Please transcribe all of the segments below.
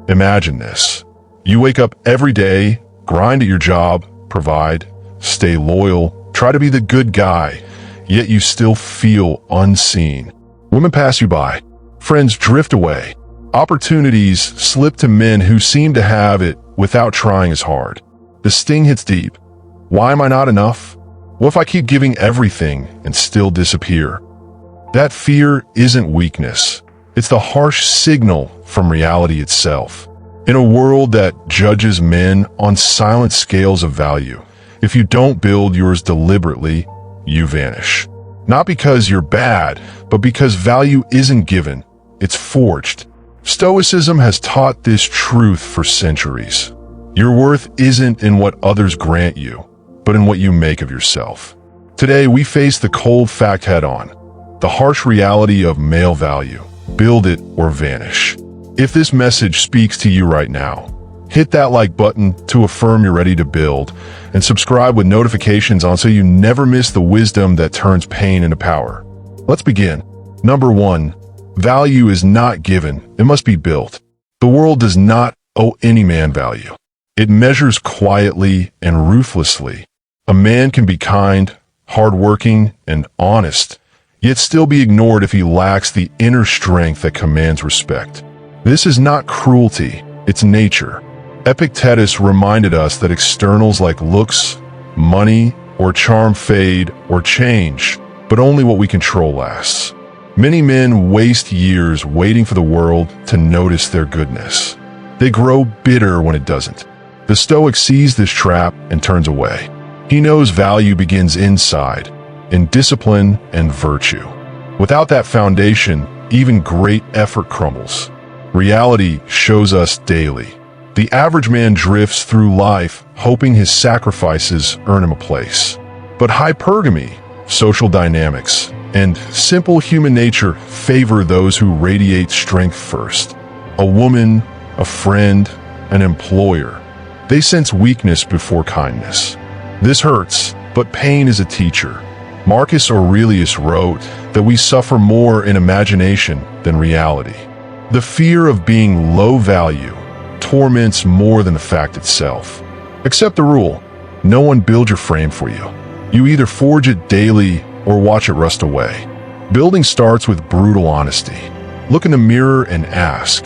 Imagine this. You wake up every day, grind at your job, provide, stay loyal, try to be the good guy, yet you still feel unseen. Women pass you by. Friends drift away. Opportunities slip to men who seem to have it without trying as hard. The sting hits deep. Why am I not enough? What if I keep giving everything and still disappear? That fear isn't weakness. It's the harsh signal from reality itself. In a world that judges men on silent scales of value, if you don't build yours deliberately, you vanish. Not because you're bad, but because value isn't given, it's forged. Stoicism has taught this truth for centuries. Your worth isn't in what others grant you, but in what you make of yourself. Today, we face the cold fact head-on, the harsh reality of male value. Build it or vanish. If this message speaks to you right now, hit that like button to affirm you're ready to build, and subscribe with notifications on so you never miss the wisdom that turns pain into power. Let's begin. Number 1, value is not given, it must be built. The world does not owe any man value. It measures quietly and ruthlessly. A man can be kind, hardworking, and honest, yet still be ignored if he lacks the inner strength that commands respect. This is not cruelty, it's nature. Epictetus reminded us that externals like looks, money, or charm fade or change, but only what we control lasts. Many men waste years waiting for the world to notice their goodness. They grow bitter when it doesn't. The Stoic sees this trap and turns away. He knows value begins inside, in discipline and virtue. Without that foundation, even great effort crumbles. Reality shows us daily. The average man drifts through life hoping his sacrifices earn him a place. But hypergamy, social dynamics, and simple human nature favor those who radiate strength first. A woman, a friend, an employer. They sense weakness before kindness. This hurts, but pain is a teacher. Marcus Aurelius wrote that we suffer more in imagination than reality. The fear of being low value torments more than the fact itself. Accept the rule: no one builds your frame for you. You either forge it daily or watch it rust away. Building starts with brutal honesty. Look in the mirror and ask,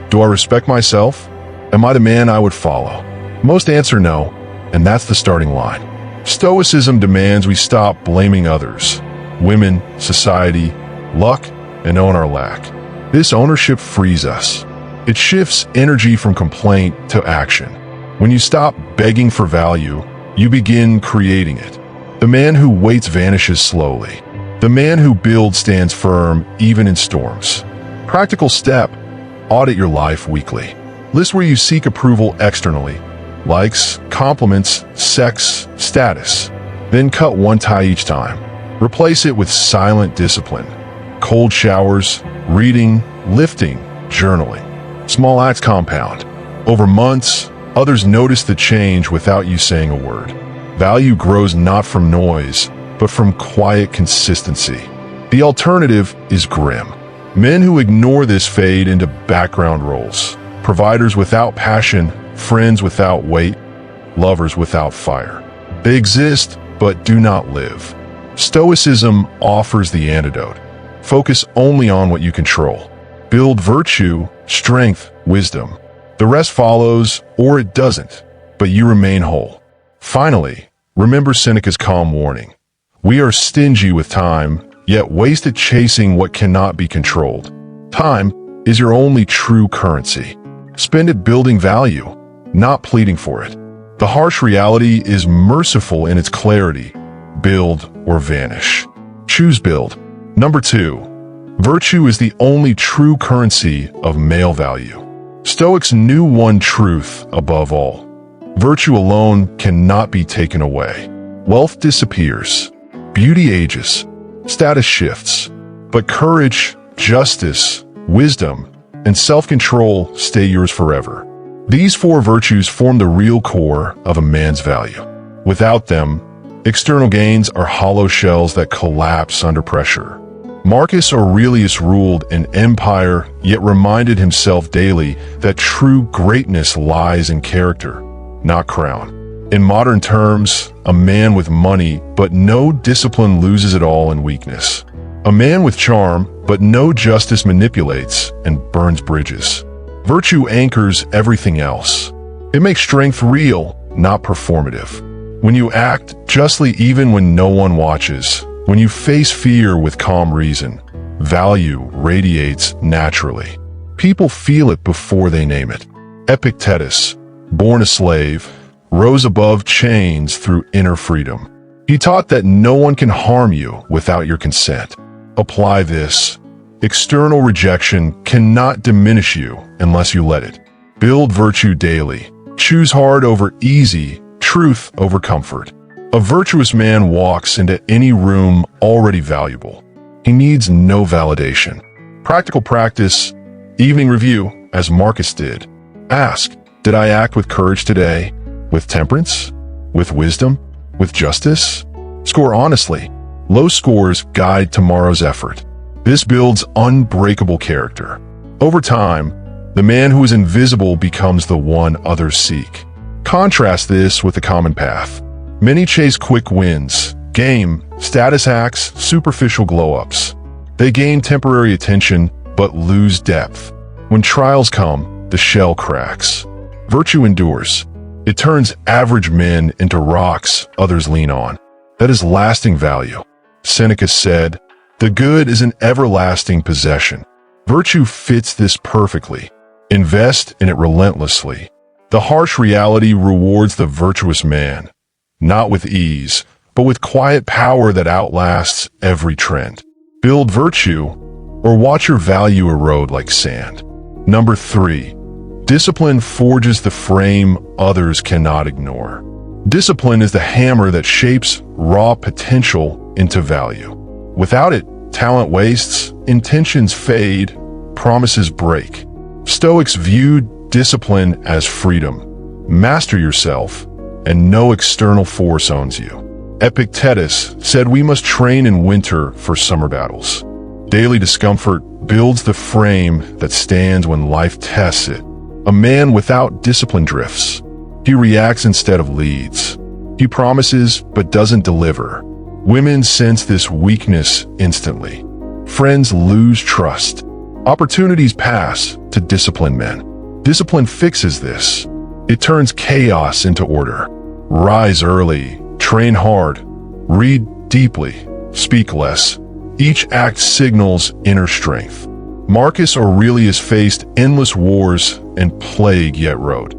do I respect myself? Am I the man I would follow? Most answer no, and that's the starting line. Stoicism demands we stop blaming others, women, society, luck, and own our lack. This ownership frees us. It shifts energy from complaint to action. When you stop begging for value, you begin creating it. The man who waits vanishes slowly. The man who builds stands firm even in storms. Practical step: audit your life weekly. List where you seek approval externally: likes, compliments, sex, status. Then cut one tie each time. Replace it with silent discipline. Cold showers, reading, lifting, journaling. Small acts compound. Over months, others notice the change without you saying a word. Value grows not from noise, but from quiet consistency. The alternative is grim. Men who ignore this fade into background roles. Providers without passion, friends without weight, lovers without fire. They exist, but do not live. Stoicism offers the antidote. Focus only on what you control. Build virtue, strength, wisdom. The rest follows, or it doesn't, but you remain whole. Finally, remember Seneca's calm warning. We are stingy with time, yet wasted chasing what cannot be controlled. Time is your only true currency. Spend it building value, not pleading for it. The harsh reality is merciful in its clarity. Build or vanish. Choose build. Number 2, virtue is the only true currency of male value. Stoics knew one truth above all. Virtue alone cannot be taken away. Wealth disappears. Beauty ages. Status shifts. But courage, justice, wisdom, and self-control stay yours forever. These 4 virtues form the real core of a man's value. Without them, external gains are hollow shells that collapse under pressure. Marcus Aurelius ruled an empire, yet reminded himself daily that true greatness lies in character, not crown. In modern terms, a man with money but no discipline loses it all in weakness. A man with charm but no justice manipulates and burns bridges. Virtue anchors everything else. It makes strength real, not performative. When you act justly even when no one watches, when you face fear with calm reason, value radiates naturally. People feel it before they name it. Epictetus, born a slave, rose above chains through inner freedom. He taught that no one can harm you without your consent. Apply this. External rejection cannot diminish you unless you let it. Build virtue daily. Choose hard over easy, truth over comfort. A virtuous man walks into any room already valuable. He needs no validation. Practical practice, evening review, as Marcus did. Ask, did I act with courage today? With temperance? With wisdom? With justice? Score honestly. Low scores guide tomorrow's effort. This builds unbreakable character. Over time, the man who is invisible becomes the one others seek. Contrast this with the common path. Many chase quick wins, game, status hacks, superficial glow-ups. They gain temporary attention, but lose depth. When trials come, the shell cracks. Virtue endures. It turns average men into rocks others lean on. That is lasting value. Seneca said, "The good is an everlasting possession." Virtue fits this perfectly. Invest in it relentlessly. The harsh reality rewards the virtuous man. Not with ease, but with quiet power that outlasts every trend. Build virtue, or watch your value erode like sand. Number 3, discipline forges the frame others cannot ignore. Discipline is the hammer that shapes raw potential into value. Without it, talent wastes, intentions fade, promises break. Stoics viewed discipline as freedom. Master yourself, and no external force owns you. Epictetus said we must train in winter for summer battles. Daily discomfort builds the frame that stands when life tests it. A man without discipline drifts. He reacts instead of leads. He promises but doesn't deliver. Women sense this weakness instantly. Friends lose trust. Opportunities pass to disciplined men. Discipline fixes this. It turns chaos into order. Rise early, train hard, read deeply, speak less. Each act signals inner strength. Marcus Aurelius faced endless wars and plague yet wrote,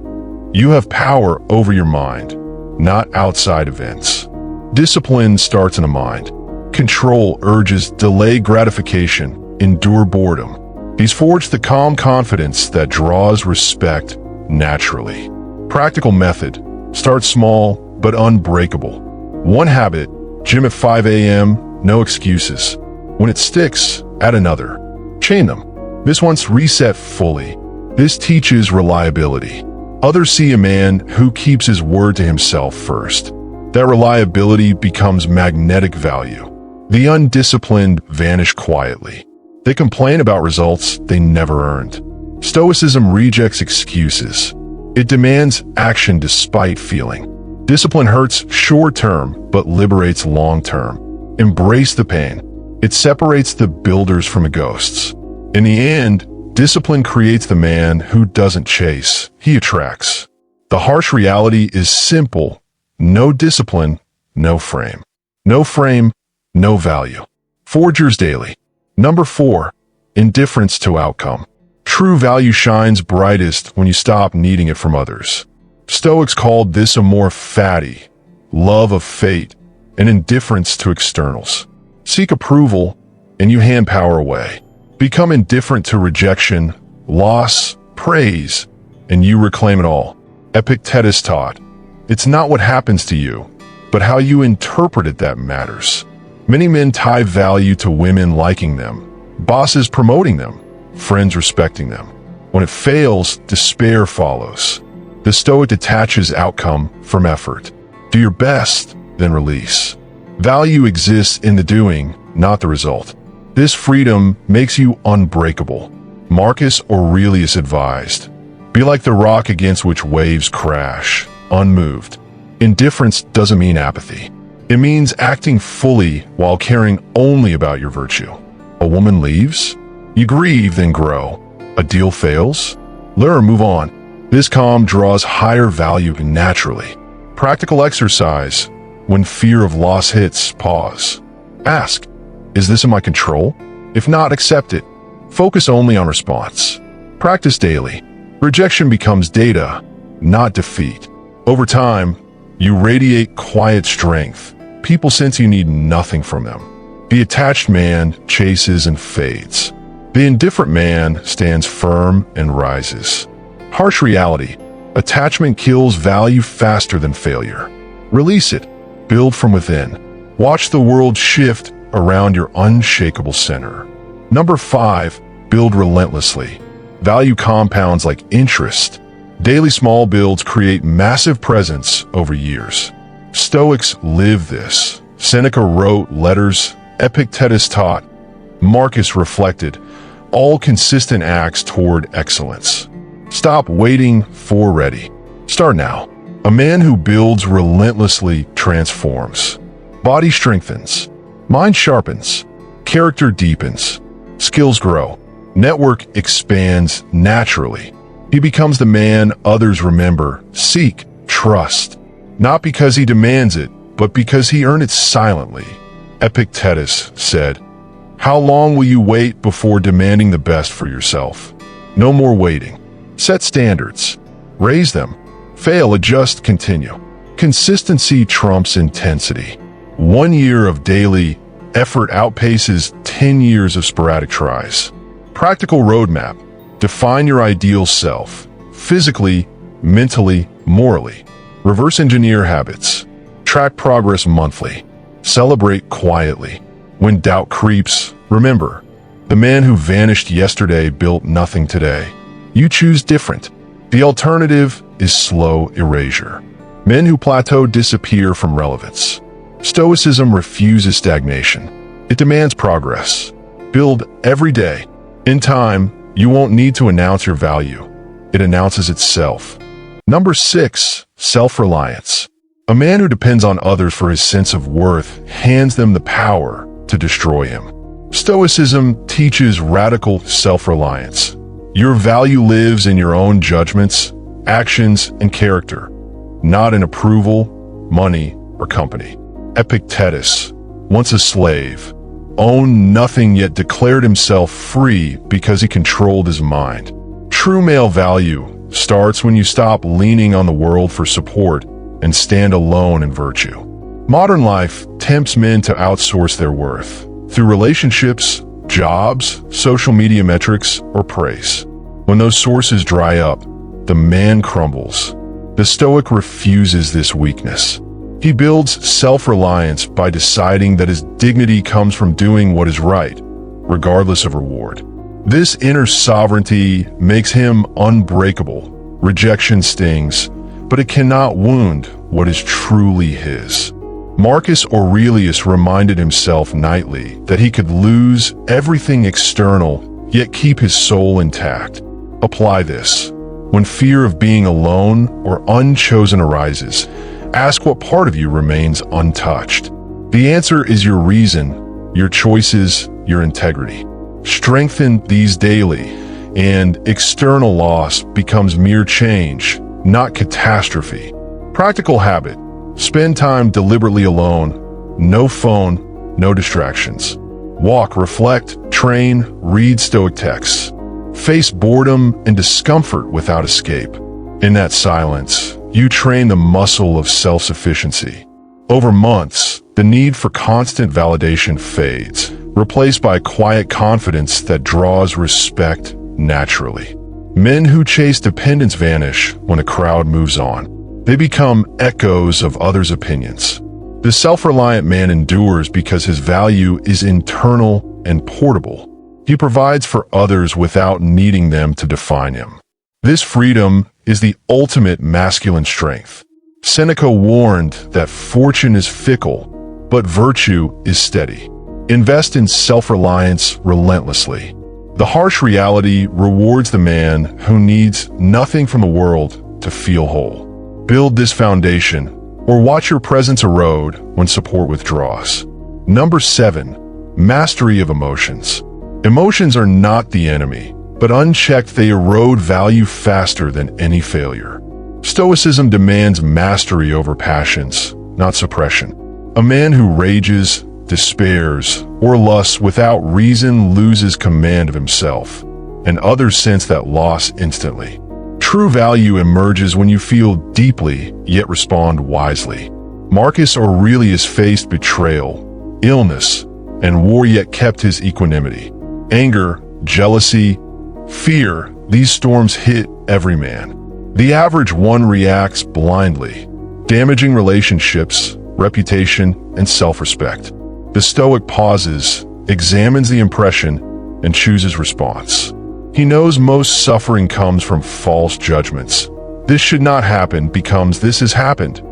"You have power over your mind, not outside events." Discipline starts in a mind. Control urges delay gratification, endure boredom. He's forged the calm confidence that draws respect naturally. Practical method. Start small, but unbreakable. One habit, gym at 5 a.m., no excuses. When it sticks, add another. Chain them. This once reset fully. This teaches reliability. Others see a man who keeps his word to himself first. That reliability becomes magnetic value. The undisciplined vanish quietly. They complain about results they never earned. Stoicism rejects excuses. It demands action despite feeling. Discipline hurts short-term, but liberates long-term. Embrace the pain. It separates the builders from the ghosts. In the end, discipline creates the man who doesn't chase, he attracts. The harsh reality is simple. No discipline, no frame. No frame, no value. Forge yours daily. Number 4, indifference to outcome. True value shines brightest when you stop needing it from others. Stoics called this a more fatty, love of fate, and indifference to externals. Seek approval, and you hand power away. Become indifferent to rejection, loss, praise, and you reclaim it all. Epictetus taught, it's not what happens to you, but how you interpret it that matters. Many men tie value to women liking them, bosses promoting them, friends respecting them. When it fails, despair follows. The Stoic detaches outcome from effort. Do your best, then release. Value exists in the doing, not the result. This freedom makes you unbreakable. Marcus Aurelius advised, "Be like the rock against which waves crash, unmoved." Indifference doesn't mean apathy. It means acting fully while caring only about your virtue. A woman leaves? You grieve, then grow. A deal fails? Learn, move on. This calm draws higher value naturally. Practical exercise. When fear of loss hits, pause. Ask, is this in my control? If not, accept it. Focus only on response. Practice daily. Rejection becomes data, not defeat. Over time, you radiate quiet strength. People sense you need nothing from them. The attached man chases and fades. The indifferent man stands firm and rises. Harsh reality. Attachment kills value faster than failure. Release it. Build from within. Watch the world shift around your unshakable center. Number 5, build relentlessly. Value compounds like interest. Daily small builds create massive presence over years. Stoics live this. Seneca wrote letters. Epictetus taught. Marcus reflected. All consistent acts toward excellence. Stop waiting for ready. Start now. A man who builds relentlessly transforms. Body strengthens. Mind sharpens. Character deepens. Skills grow. Network expands naturally. He becomes the man others remember, seek, trust. Not because he demands it, but because he earned it silently. Epictetus said, "How long will you wait before demanding the best for yourself? No more waiting. Set standards. Raise them. Fail, adjust, continue." Consistency trumps intensity. 1 year of daily effort outpaces 10 years of sporadic tries. Practical roadmap. Define your ideal self. Physically, mentally, morally. Reverse engineer habits. Track progress monthly. Celebrate quietly. When doubt creeps, remember, the man who vanished yesterday built nothing today. You choose different. The alternative is slow erasure. Men who plateau disappear from relevance. Stoicism refuses stagnation. It demands progress. Build every day. In time, you won't need to announce your value. It announces itself. Number 6, self-reliance. A man who depends on others for his sense of worth hands them the power to destroy him. Stoicism teaches radical self-reliance. Your value lives in your own judgments, actions, and character, not in approval, money, or company. Epictetus, once a slave, owned nothing yet declared himself free because he controlled his mind. True male value starts when you stop leaning on the world for support and stand alone in virtue. Modern life tempts men to outsource their worth through relationships, jobs, social media metrics, or praise. When those sources dry up, the man crumbles. The Stoic refuses this weakness. He builds self-reliance by deciding that his dignity comes from doing what is right, regardless of reward. This inner sovereignty makes him unbreakable. Rejection stings, but it cannot wound what is truly his. Marcus Aurelius reminded himself nightly that he could lose everything external, yet keep his soul intact. Apply this. When fear of being alone or unchosen arises, ask what part of you remains untouched. The answer is your reason, your choices, your integrity. Strengthen these daily, and external loss becomes mere change, not catastrophe. Practical habit. Spend time deliberately alone. No phone, no distractions. Walk, reflect, train, read Stoic texts. Face boredom and discomfort without escape. In that silence, you train the muscle of self-sufficiency. Over months, the need for constant validation fades, replaced by quiet confidence that draws respect naturally. Men who chase dependence vanish when a crowd moves on. They become echoes of others' opinions. The self-reliant man endures because his value is internal and portable. He provides for others without needing them to define him. This freedom is the ultimate masculine strength. Seneca warned that fortune is fickle, but virtue is steady. Invest in self-reliance relentlessly. The harsh reality rewards the man who needs nothing from the world to feel whole. Build this foundation, or watch your presence erode when support withdraws. Number 7. Mastery of emotions. Emotions are not the enemy, but unchecked they erode value faster than any failure. Stoicism demands mastery over passions, not suppression. A man who rages, despairs, or lusts without reason loses command of himself, and others sense that loss instantly. True value emerges when you feel deeply, yet respond wisely. Marcus Aurelius faced betrayal, illness, and war yet kept his equanimity. Anger, jealousy, fear, these storms hit every man. The average one reacts blindly, damaging relationships, reputation, and self-respect. The Stoic pauses, examines the impression, and chooses response. He knows most suffering comes from false judgments. This should not happen becomes this has happened.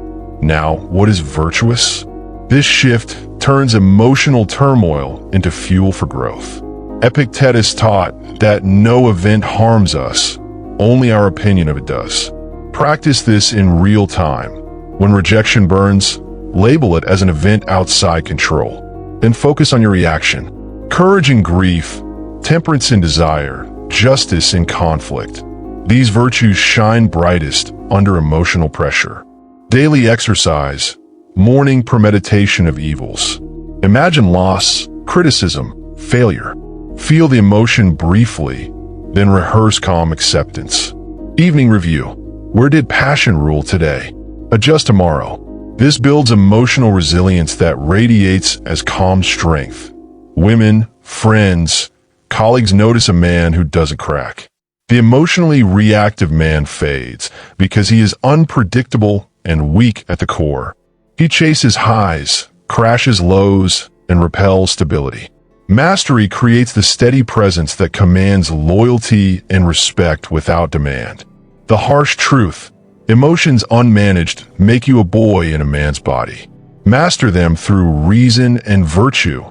Now, what is virtuous? This shift turns emotional turmoil into fuel for growth. Epictetus taught that no event harms us, only our opinion of it does. Practice this in real time. When rejection burns, label it as an event outside control. Then focus on your reaction. Courage in grief, temperance in desire, justice in conflict. These virtues shine brightest under emotional pressure. Daily exercise, morning premeditation of evils. Imagine loss, criticism, failure. Feel the emotion briefly, then rehearse calm acceptance. Evening review. Where did passion rule today? Adjust tomorrow. This builds emotional resilience that radiates as calm strength. Women, friends, colleagues notice a man who doesn't crack. The emotionally reactive man fades because he is unpredictable and weak at the core. He chases highs, crashes lows, and repels stability. Mastery creates the steady presence that commands loyalty and respect without demand. The harsh truth: emotions unmanaged make you a boy in a man's body. Master them through reason and virtue,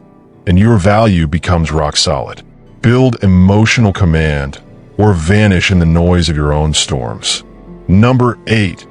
and your value becomes rock solid. Build emotional command, or vanish in the noise of your own storms. Number 8.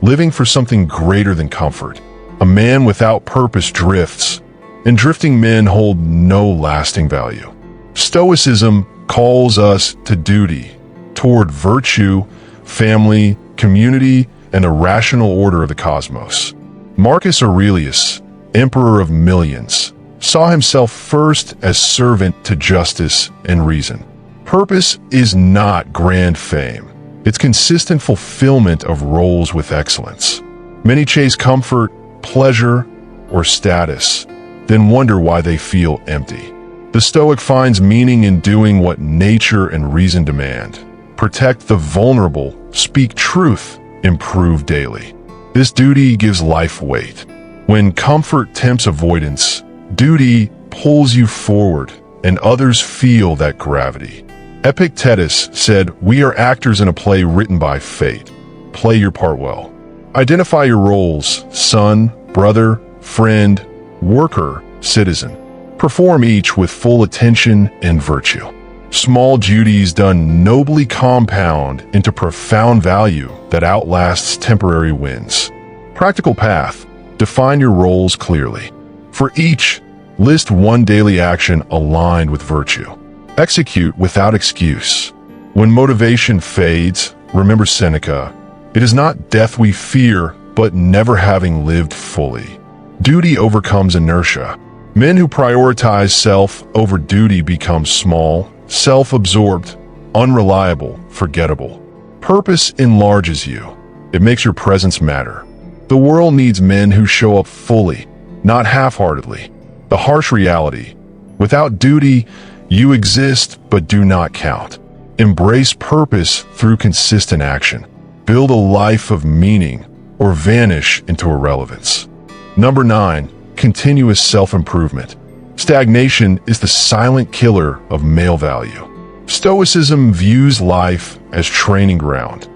Living for something greater than comfort. A man without purpose drifts, and drifting men hold no lasting value. Stoicism calls us to duty, toward virtue, family, community, and a rational order of the cosmos. Marcus Aurelius, emperor of millions, saw himself first as servant to justice and reason. Purpose is not grand fame. It's consistent fulfillment of roles with excellence. Many chase comfort, pleasure, or status, then wonder why they feel empty. The Stoic finds meaning in doing what nature and reason demand. Protect the vulnerable, speak truth, improve daily. This duty gives life weight. When comfort tempts avoidance, duty pulls you forward, and others feel that gravity. Epictetus said, "We are actors in a play written by fate. Play your part well." Identify your roles: son, brother, friend, worker, citizen. Perform each with full attention and virtue. Small duties done nobly compound into profound value that outlasts temporary wins. Practical path: define your roles clearly. For each, list one daily action aligned with virtue. Execute without excuse. When motivation fades, remember Seneca, "It is not death we fear, but never having lived fully." Duty overcomes inertia. Men who prioritize self over duty become small, self-absorbed, unreliable, forgettable. Purpose enlarges you. It makes your presence matter. The world needs men who show up fully, not half-heartedly. The harsh reality: without duty, you exist but do not count. Embrace purpose through consistent action. Build a life of meaning or vanish into irrelevance. Number 9. Continuous self-improvement. Stagnation is the silent killer of male value. Stoicism views life as training ground.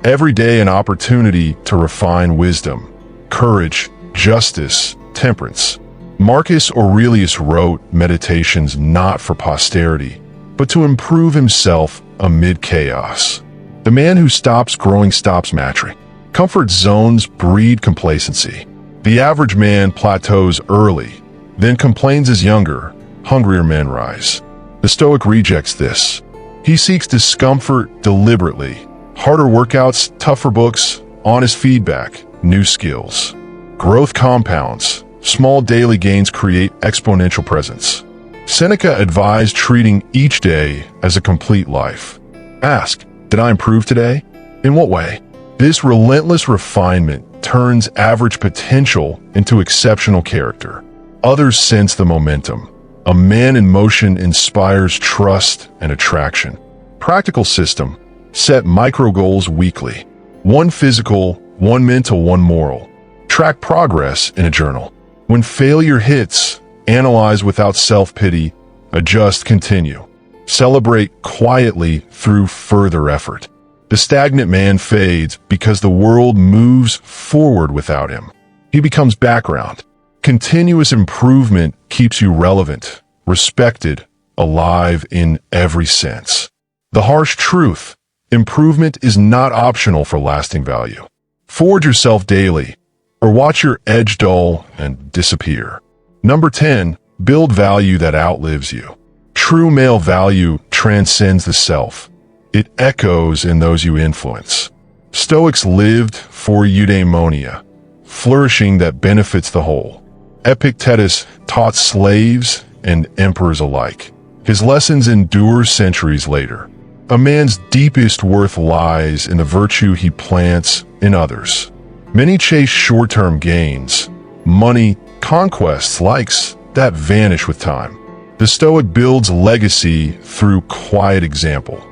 Every day an opportunity to refine wisdom, courage, justice, temperance. Marcus Aurelius wrote meditations not for posterity, but to improve himself amid chaos. The man who stops growing stops maturing. Comfort zones breed complacency. The average man plateaus early, then complains as younger, hungrier men rise. The Stoic rejects this. He seeks discomfort deliberately. Harder workouts, tougher books, honest feedback, new skills. Growth compounds. Small daily gains create exponential presence. Seneca advised treating each day as a complete life. Ask, did I improve today? In what way? This relentless refinement turns average potential into exceptional character. Others sense the momentum. A man in motion inspires trust and attraction. Practical system. Set micro goals weekly. One physical, one mental, one moral. Track progress in a journal. When failure hits, analyze without self-pity, adjust, continue. Celebrate quietly through further effort. The stagnant man fades because the world moves forward without him. He becomes background. Continuous improvement keeps you relevant, respected, alive in every sense. The harsh truth: improvement is not optional for lasting value. Forge yourself daily, or watch your edge dull and disappear. Number 10, build value that outlives you. True male value transcends the self. It echoes in those you influence. Stoics lived for eudaimonia, flourishing that benefits the whole. Epictetus taught slaves and emperors alike. His lessons endure centuries later. A man's deepest worth lies in the virtue he plants in others. Many chase short-term gains, money, conquests, likes that vanish with time. The Stoic builds legacy through quiet example.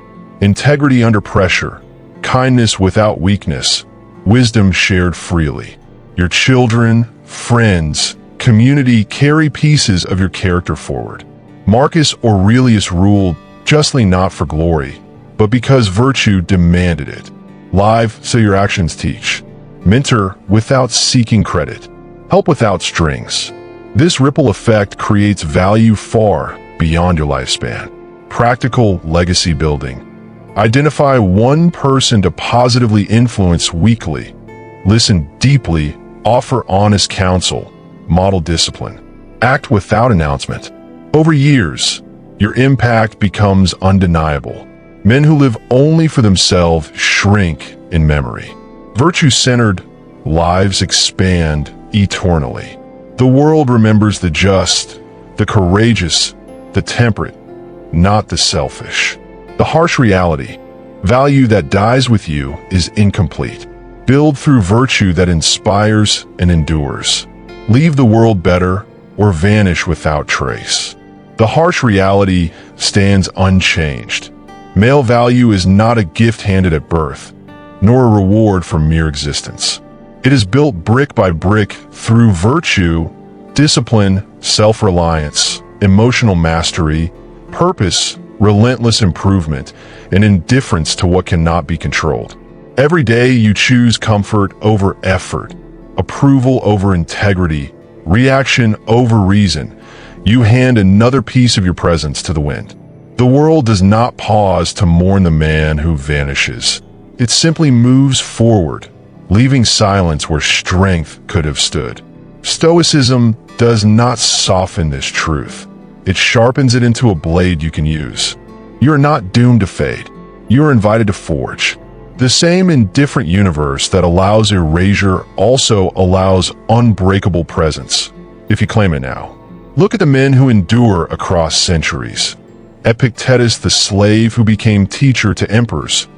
Integrity under pressure, kindness without weakness, wisdom shared freely. Your children, friends, community carry pieces of your character forward. Marcus Aurelius ruled justly not for glory, but because virtue demanded it. Live so your actions teach. Mentor without seeking credit. Help without strings. This ripple effect creates value far beyond your lifespan. Practical legacy building. Identify one person to positively influence weekly. Listen deeply, offer honest counsel, model discipline. Act without announcement. Over years, your impact becomes undeniable. Men who live only for themselves shrink in memory. Virtue-centered lives expand eternally. The world remembers the just, the courageous, the temperate, not the selfish. The harsh reality: value that dies with you is incomplete. Build through virtue that inspires and endures. Leave the world better or vanish without trace. The harsh reality stands unchanged. Male value is not a gift handed at birth, nor a reward for mere existence. It is built brick by brick through virtue, discipline, self-reliance, emotional mastery, purpose, relentless improvement, and indifference to what cannot be controlled. Every day you choose comfort over effort, approval over integrity, reaction over reason. You hand another piece of your presence to the wind. The world does not pause to mourn the man who vanishes. It simply moves forward, leaving silence where strength could have stood. Stoicism does not soften this truth. It sharpens it into a blade you can use. You are not doomed to fade. You are invited to forge. The same indifferent universe that allows erasure also allows unbreakable presence, if you claim it now. Look at the men who endure across centuries. Epictetus, the slave who became teacher to emperors.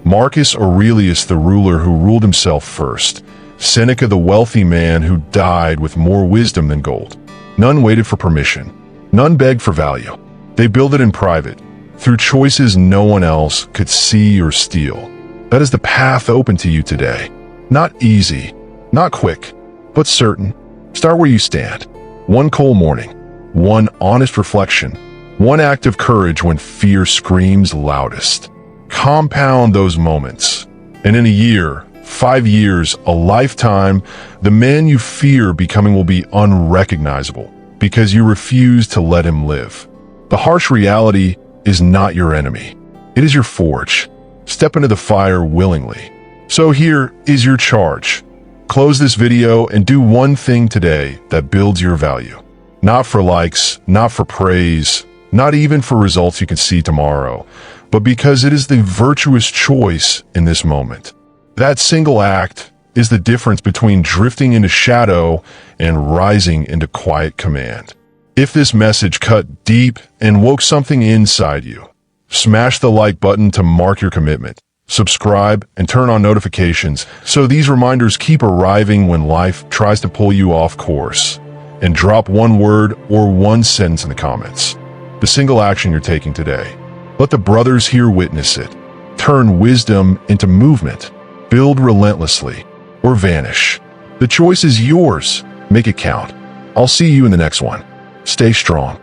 Marcus Aurelius, the ruler who ruled himself first. Seneca, the wealthy man who died with more wisdom than gold. None waited for permission. None begged for value. They built it in private, through choices no one else could see or steal. That is the path open to you today. Not easy, not quick, but certain. Start where you stand. One cold morning, one honest reflection, one act of courage when fear screams loudest. Compound those moments, and in a year, 5 years, a lifetime, the man you fear becoming will be unrecognizable. because you refuse to let him live. The harsh reality is not your enemy. It is your forge. Step into the fire willingly. So here is your charge. Close this video and do one thing today that builds your value. Not for likes, not for praise, not even for results you can see tomorrow, but because it is the virtuous choice in this moment. That single act is the difference between drifting into shadow and rising into quiet command. If this message cut deep and woke something inside you, smash the like button to mark your commitment. Subscribe and turn on notifications so these reminders keep arriving when life tries to pull you off course. And drop one word or one sentence in the comments. The single action you're taking today. Let the brothers here witness it. Turn wisdom into movement. Build relentlessly or vanish. The choice is yours. Make it count. I'll see you in the next one. Stay strong.